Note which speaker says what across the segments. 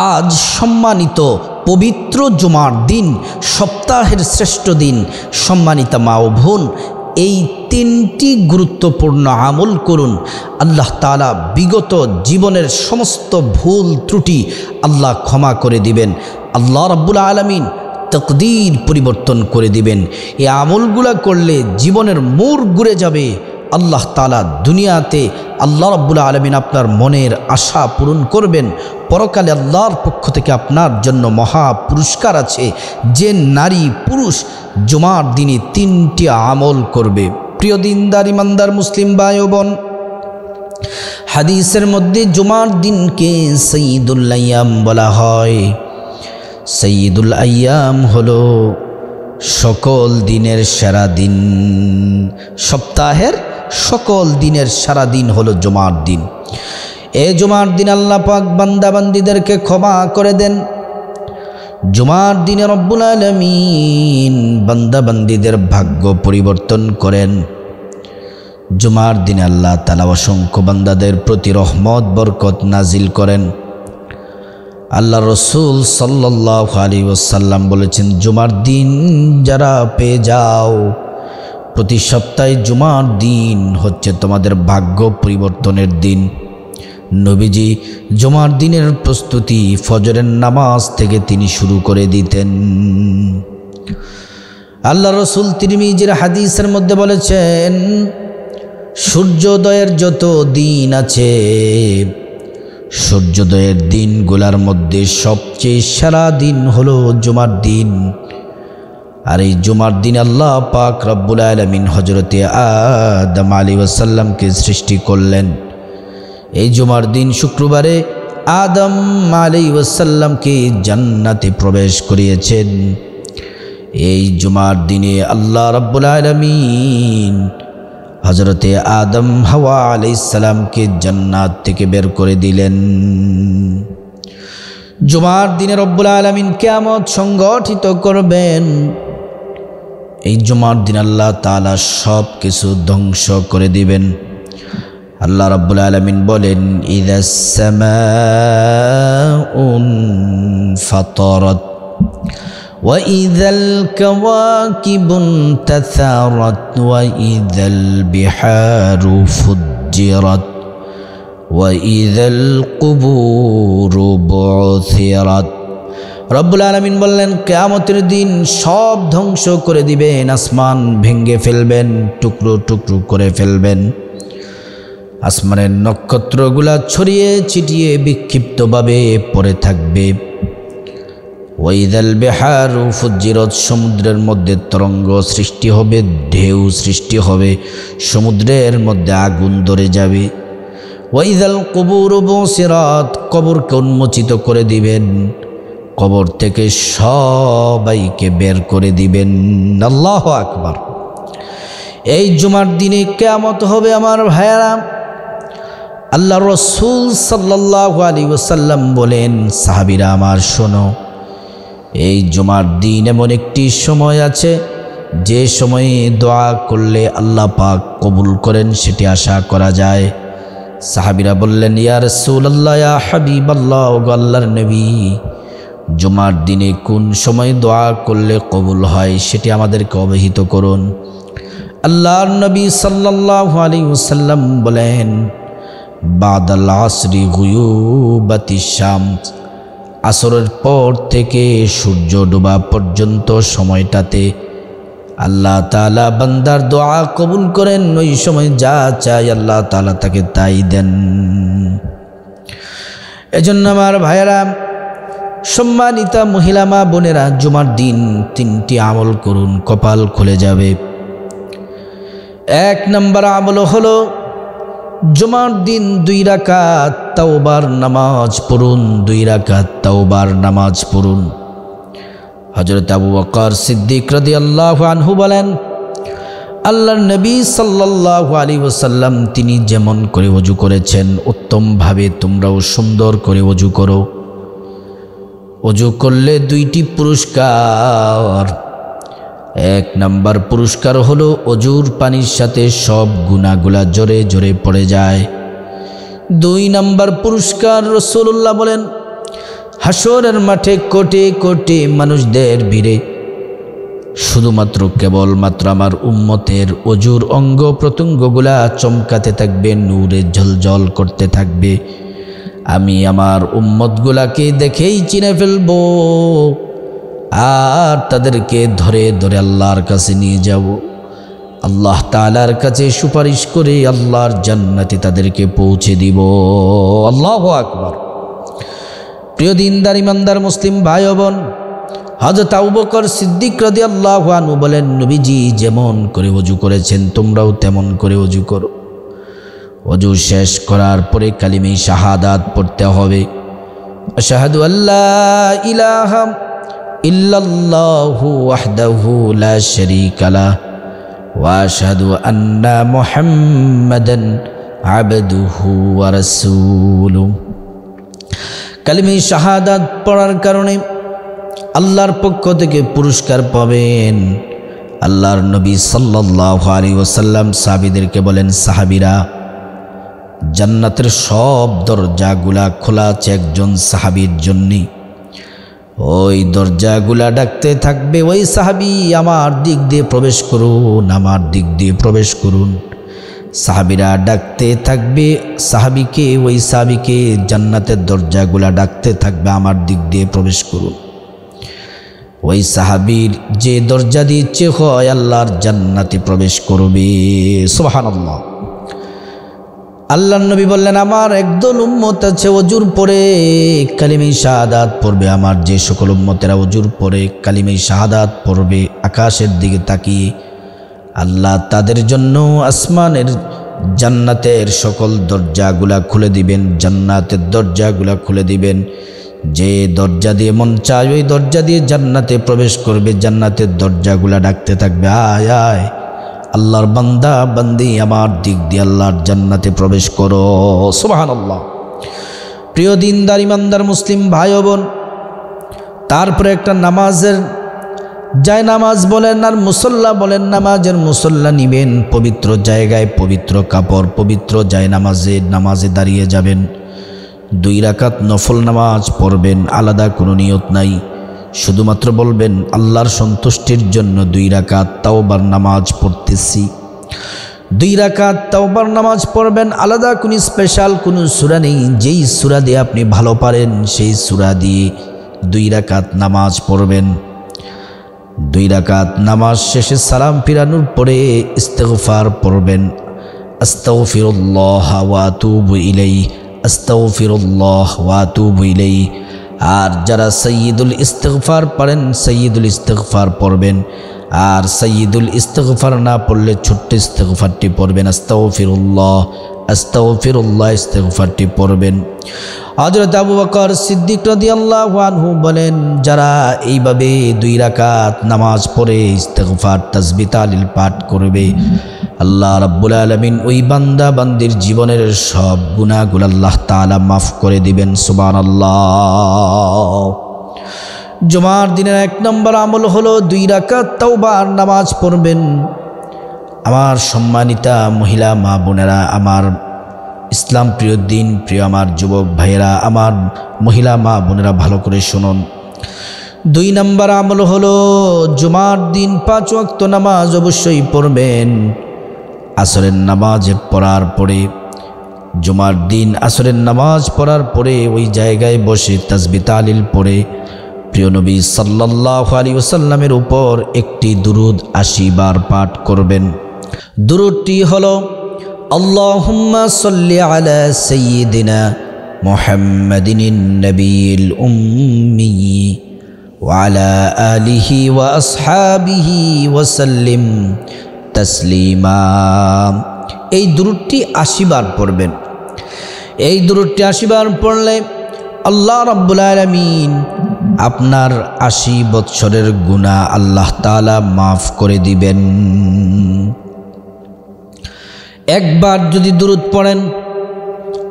Speaker 1: আজ সম্মানিত পবিত্র জুমার দিন, সপ্তাহের শ্রেষ্ঠ দিন। সম্মানিতা মা ও বোন, এই তিনটি গুরুত্বপূর্ণ আমল করুন। আল্লাহ তাআলা বিগত জীবনের সমস্ত ভুল ত্রুটি আল্লাহ ক্ষমা করে দিবেন। আল্লাহ রাব্বুল আলামিন তাকদীর পরিবর্তন করে দিবেন। এই আমলগুলা করলে জীবনের মোড় ঘুরে যাবে। আল্লাহ তাআলা দুনিয়াতে আল্লাহ রাব্বুল আলামিন আপনার মনের আশা পূরণ করবেন। পরকালে আল্লাহর পক্ষ থেকে আপনার জন্য মহা পুরস্কার আছে। যে নারী পুরুষ জুমার দিনে তিনটি আমল করবে। প্রিয় দিনদার ইমানদার মুসলিম ভাই ও বোন, হাদিসের মধ্যে জুমার দিনকে সাইয়্যিদুল আইয়াম বলা হয়। সাইয়্যিদুল আইয়াম হলো সকল দিনের সেরা দিন। সপ্তাহের সকল দিনের সারা দিন হলো জুমার দিন। এই জুমার দিন আল্লাহ পাক বান্দাবান্দীদেরকে ক্ষমা করে দেন। জুমার দিনে রব্বুল আলামিন বান্দাবান্দীদের ভাগ্য পরিবর্তন করেন। জুমার দিনে আল্লাহ তাআলা অসংখ্য বান্দাদের প্রতি রহমত বরকত নাজিল করেন। আল্লাহ রসুল সাল্লাল্লাহু আলাইহি ওয়াসাল্লাম বলেছেন, জুমার দিন যারা পেয়ে যাও, প্রতি সপ্তাহে জুমার দিন হচ্ছে তোমাদের ভাগ্য পরিবর্তনের দিন। নবীজি জুমার দিনের প্রস্তুতি ফজরের নামাজ থেকে তিনি শুরু করে দিতেন। আল্লাহ রসুল তিরমিজির হাদিসের মধ্যে বলেছেন, সূর্যোদয়ের যত দিন আছে, সূর্যোদয়ের দিনগুলোর মধ্যে সবচেয়ে সেরা দিন হলো জুমার দিন। আর এই জুমার দিন আল্লাহ পাক রব্বুল আলামিন হযরতে আদম আলাইহিস সালামকে সৃষ্টি করলেন। এই জুমার দিন শুক্রবারে আদম আলাইহিস সালামকে জান্নাতে প্রবেশ করিয়েছেন। এই জুমার দিনে আল্লাহ রব্বুল আলামিন হযরতে আদম হাওয়া আলাইহিস সালামকে জান্নাত থেকে বের করে দিলেন। জুমার দিনে রব্বুল আলামিন কিয়ামত সংগঠিত করবেন। এই জুমার দিন আল্লাহ তাআলা সব কিছু ধ্বংস করে দিবেন। আল্লাহ রাব্বুল আলামিন বলেন, ইযাস সামাউন ফাতারাত ওয়া ইযাল কাওয়াকিবুন তাসারাত ওয়া ইযাল বিহারু ফুজ্জিরাত ওয়া ইযাল কুবুরু বুথিরাত। রব্বুল আলামিন বললেন, কিয়ামতের দিন সব ধ্বংস করে দিবেন, আসমান ভেঙে ফেলবেন, টুকরো টুকরো করে ফেলবেন। আসমানের নক্ষত্রগুলা ছড়িয়ে ছিটিয়ে বিক্ষিপ্তভাবে পড়ে থাকবে। ওয়াইদাল বিহারু ফুজ্জিরাত, সমুদ্রের মধ্যে তরঙ্গ সৃষ্টি হবে, ঢেউ সৃষ্টি হবে, সমুদ্রের মধ্যে আগুন ধরে যাবে। ওয়াইদাল কুবুরু বুসিরাত, কবরকে উন্মোচিত করে দিবেন, কবর থেকে সবাইকে বের করে দিবেন। আল্লাহু আকবার। এই জুমার দিনে কিয়ামত হবে আমার ভাইয়েরা। আল্লাহ রসুল সাল্লাল্লাহু আলাইহি ওয়াসাল্লাম বলেন, সাহাবীরা আমার শোনো, এই জুমার দিন এমন একটি সময় আছে যে সময়ে দোয়া করলে আল্লাহ পাক কবুল করেন, সেটি আশা করা যায়। সাহাবীরা বললেন, ইয়া রাসূলুল্লাহ, ইয়া হাবিবাল্লাহ, ও আল্লাহর নবী, জুমার দিনে কোন সময় দোয়া করলে কবুল হয় সেটি আমাদেরকে অবহিত করুন। আল্লাহর নবী সাল্লাল্লাহু আলাইহি ওয়াসাল্লাম বলেন, বাদাল আসরি গুয়ুবাতিশ শামস, আসরের পর থেকে সূর্য ডোবা পর্যন্ত সময়টাতে আল্লাহ তাআলা বান্দার দোয়া কবুল করেন। ওই সময় যা চায় আল্লাহ তাআলা তাকে তাই দেন। এজন্য আমার ভাইয়েরা, সম্মানিতা মহিলা মা বোনেরা, জুমার দিন তিনটি আমল করুন, কপাল খুলে যাবে। এক নম্বর আমল হলো জুমার দিন 2 রাকাত তাওবার নামাজ পড়ুন। 2 রাকাত তাওবার নামাজ পড়ুন। হযরত আবু বকর সিদ্দিক রাদিয়াল্লাহু আনহু বলেন, আল্লাহর নবী সাল্লাল্লাহু আলাইহি ওয়াসাল্লাম তিনি যেমন করে ওযু করেছেন, উত্তমভাবে তোমরাও সুন্দর করে ওযু করো। ওযু করলে 2টি পুরস্কার। 1 নম্বর পুরস্কার হলো ওযুর পানির সাথে সব গুনাহগুলা জোরে জোরে পড়ে যায়। 2 নম্বর পুরস্কার রাসূলুল্লাহ বলেন, হাসরের মাঠে কোটি কোটি মানুষদের ভিড়ে শুধুমাত্র কেবলমাত্র আমার উম্মতের অজুর অঙ্গ প্রত্যঙ্গগুলা চমকাতে থাকবে, নূরে ঝলঝল করতে থাকবে। আমি আমার উম্মতগুলাকে দেখেই চিনে ফেলব আর তাদেরকে ধরে ধরে আল্লাহর কাছে নিয়ে যাব। আল্লাহ তাআলার কাছে সুপারিশ করে আল্লাহর জান্নাতে তাদেরকে পৌঁছে দিব। আল্লাহু আকবার। প্রিয় দিনদার ইমানদার মুসলিম ভাই ও বোন, হযরত আবু বকর সিদ্দিক রাদিয়াল্লাহু আনহু বলেন, নবীজি যেমন করে ওযু করেছেন তোমরাও তেমন করে ওযু করো। ওযু শেষ করার পরে কালিমে শাহাদাত পড়তে হবে। আশহাদু আল্লা ইলাহা ইল্লাল্লাহু ওয়াহদাহু লা শারীকা লাহু ওয়া আশহাদু আন্না মুহাম্মাদান আবদুহু ওয়া রাসূলুহু। কালিমে শাহাদাত পড়ার কারণে আল্লাহর পক্ষ থেকে পুরস্কার পাবেন। আল্লাহর নবী সাল্লাল্লাহু আলাইহি ওয়াসাল্লাম সাহাবীদেরকে বলেন, সাহাবীরা, জান্নাতের সব দরজাগুলা খোলা আছে একজন সাহাবীর জন্য। ওই দরজাগুলা ডাকতে থাকবে, ওই সাহাবী আমার দিক দিয়ে প্রবেশ করুন, আমার দিক দিয়ে প্রবেশ করুন। সাহাবীরা ডাকতে থাকবে সাহাবীকে, ওই সাহাবীকে জান্নাতের দরজাগুলা ডাকতে থাকবে, আমার দিক দিয়ে প্রবেশ করুন। ওই সাহাবীর যে দরজা দিয়ে ইচ্ছে হয় আল্লাহর জান্নাতে প্রবেশ করবে। সুবহানাল্লাহ। আল্লাহর নবী বললেন, আমার একদল উম্মত আছে ওযুর পরে কালিমে শাহাদাত পড়বে। আমার যে সকল উম্মতেরা ওযুর পরে কালিমে শাহাদাত পড়বে, আকাশের দিকে তাকিয়ে আল্লাহ তাদের জন্য আসমানের জান্নাতের সকল দরজাগুলা খুলে দিবেন, জান্নাতের দরজাগুলা খুলে দিবেন। যে দরজা দিয়ে মন চায় ওই দরজা দিয়ে জান্নাতে প্রবেশ করবে। জান্নাতের দরজাগুলা ডাকতে থাকবে, আয় আয় আল্লাহর বান্দা বান্দি, আমার দিক দিয়ে আল্লাহর জান্নাতে প্রবেশ করো। সুবহানাল্লাহ। প্রিয় দিনদার ইমানদার মুসলিম ভাই ও বোন, তারপরে একটা নামাজের যায় নামাজ বলেন আর মুসল্লা বলেন, নামাজের মুসল্লা নিবেন, পবিত্র জায়গায় পবিত্র কাপড় পবিত্র যায় নামাজে দাঁড়িয়ে যাবেন। 2 রাকাত নফল নামাজ পড়বেন, আলাদা কোনো নিয়ত নাই। শুধুমাত্র বলবেন আল্লাহর সন্তুষ্টির জন্য 2 রাকাত তাওবার নামাজ পড়তেছি। 2 রাকাত তাওবার নামাজ পড়বেন, আলাদা কোনো স্পেশাল কোনো সূরা নেই। যেই সূরা দিয়ে আপনি ভালো পারেন সেই সূরা দিয়ে 2 রাকাত নামাজ পড়বেন। 2 রাকাত নামাজ শেষে সালাম ফিরানোর পরে ইস্তিগফার পড়বেন, আস্তাগফিরুল্লাহ ওয়া আতুবু ইলাইহি, আস্তাগফিরুল্লাহ ওয়া আতুবু ইলাইহি। আর যারা সাইয়্যিদুল ইস্তিগফার পারেন সাইয়্যিদুল ইস্তিগফার পড়বেন, আর সাইয়্যিদুল ইস্তিগফার না পড়লে ছোট্ট ইস্তিগফারটি পড়বেন, আস্তাগফিরুল্লাহ আস্তাগফিরুল্লাহ ইস্তিগফারটি পড়বেন। হযরত আবু বকর সিদ্দিক রাদিয়াল্লাহু আনহু বলেন, যারা এইভাবে 2 রাকাত নামাজ পড়ে ইস্তিগফার তাসবিহ তাহলিল পাঠ করবে, আল্লাহ রাব্বুল আলামিন ওই বান্দা বান্দির জীবনের সব গুনাহগুলো আল্লাহ তাআলা মাফ করে দিবেন। সুবহানাল্লাহ। জুমার দিনের 1 নম্বর আমল হলো 2 রাকাত তাওবার নামাজ পড়বেন। আমার সম্মানিতা মহিলা মা বোনেরা, আমার ইসলাম প্রিয় দিন প্রিয় আমার যুবক ভাইয়েরা, আমার মহিলা মা বোনেরা, ভালো করে শুনুন। 2 নম্বর আমল হলো জুমার দিন 5 ওয়াক্ত নামাজ অবশ্যই পড়বেন। আসরের নামাজ পড়ার পরে, জুমার দিন আসরের নামাজ পড়ার পরে ওই জায়গায় বসে তাসবিহ তাহলিল পড়ে প্রিয় নবী সাল্লাল্লাহু আলাইহি ওয়াসাল্লামের উপর একটি দুরূদ 80 বার পাঠ করবেন। দুরূদটি হলো, আল্লাহুম্মা সাল্লি আলা সাইয়্যিদিনা মুহাম্মাদিন নবিয়িল উম্মি ওয়া আলা আলিহি ওয়া আসহাবিহি ওয়া সাল্লিম তাসলিমা। এই দুরূদটি 80 বার পড়বেন। এই দুরূদটি 80 বার পড়লে আল্লাহ রাব্বুল আলামিন আপনার 80 বৎসরের গুনাহ আল্লাহ তাআলা মাফ করে দিবেন। একবার যদি দুরূদ পড়েন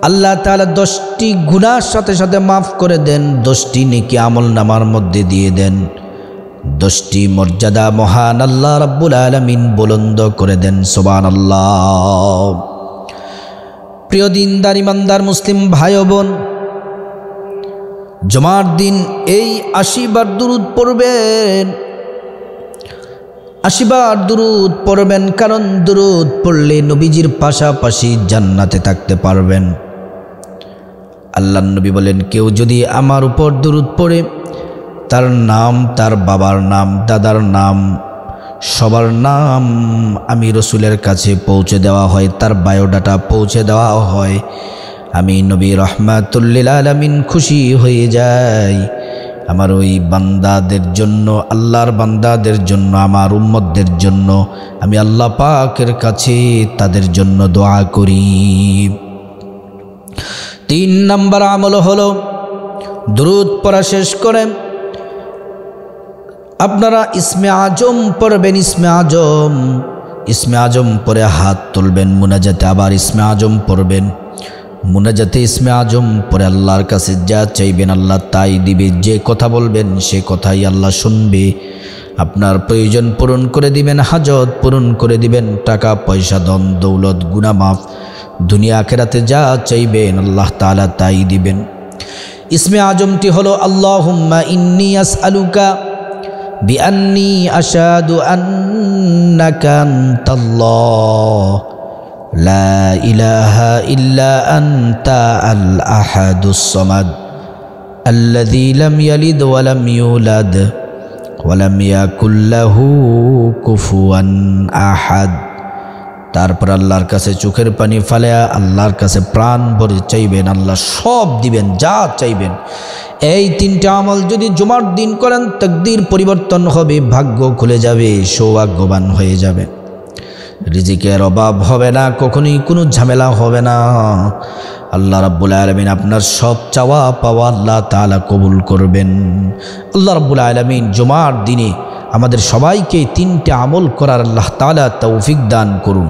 Speaker 1: আল্লাহ তাআলা 10টি গুনাহর সাথে সাথে মাফ করে দেন, 10টি নেকি আমল নামার মধ্যে দিয়ে দেন, 10টি মর্যাদা মহান আল্লাহ রাব্বুল আলামিন বুলন্দ করে দেন। সুবহানাল্লাহ। প্রিয় দিনদার ইমানদার মুসলিম ভাই ও বোন, জুমার দিন এই 80 বার দুরূদ পড়বেন, 80 বার দুরূদ পড়বেন, কারণ দুরূদ পড়লে নবীজির পাশাপাশি জান্নাতে থাকতে পারবেন। আল্লাহর নবী বলেন, কেউ যদি আমার উপর দুরূদ পড়ে, তার নাম, তার বাবার নাম, দাদার নাম, সবার নাম আমি রসুলের কাছে পৌঁছে দেওয়া হয়, তার বায়োডাটা পৌঁছে দেওয়া হয়। আমি নবী রাহমাতুল লিল আলামিন খুশি হয়ে যাই। আমার ওই বান্দাদের জন্য, আল্লাহর বান্দাদের জন্য, আমার উম্মতদের জন্য আমি আল্লাহ পাকের কাছে তাদের জন্য দোয়া করি। 3 নম্বর আমল হলো দুরূদ পড়া শেষ করে আপনারা ইসমে আজম পড়বেন। ইসমে আজম পরে হাত তুলবেন, মুনাজাতে আবার ইসমে আজম পড়বেন। মুনাজাতে ইসমে আজম পরে আল্লাহর কাছে যা চাইবেন আল্লাহ তাই দিবে। যে কথা বলবেন সে কথাই আল্লাহ শুনবে। আপনার প্রয়োজন পূরণ করে দিবেন, হাজত পূরণ করে দিবেন, টাকা পয়সা ধন দৌলত গুনাহ মাফ, দুনিয়া আখিরাতে যা চাইবেন আল্লাহ তাআলা তাই দিবেন। ইসমে আজমটি হলো আল্লাহুম্মা ইন্নী আসআলুকা বিআন্নী আশহাদু আন্নাকা আনতাল্লাহ লা ইলাহা ইল্লা আনতা আল আহাদুস সামাদ আল্লাযী লাম ইয়ালিদ ওয়া লাম ইউলাদ ওয়া লাম ইয়াকুল লাহু কুফুয়ান আহাদ। তারপর আল্লাহর কাছে চোখের পানি ফালায়া আল্লাহর কাছে প্রাণ ভরে চাইবেন, আল্লাহ সব দিবেন, যা চাইবেন। এই 3টা আমল যদি জুমার দিন করেন, তাকদীর পরিবর্তন হবে, ভাগ্য খুলে যাবে, সৌভাগ্যবান হয়ে যাবে, রিজিকের অভাব হবে না, কখনোই কোনো ঝামেলা হবে না। আল্লাহ রাব্বুল আলামিন আপনার সব চাওয়া পাওয়া আল্লাহ তাআলা কবুল করবেন। আল্লাহ রাব্বুল আলামিন জুমার দিনে আমাদের সবাইকে 3টা আমল করার আল্লাহ তাআলা তৌফিক দান করুন।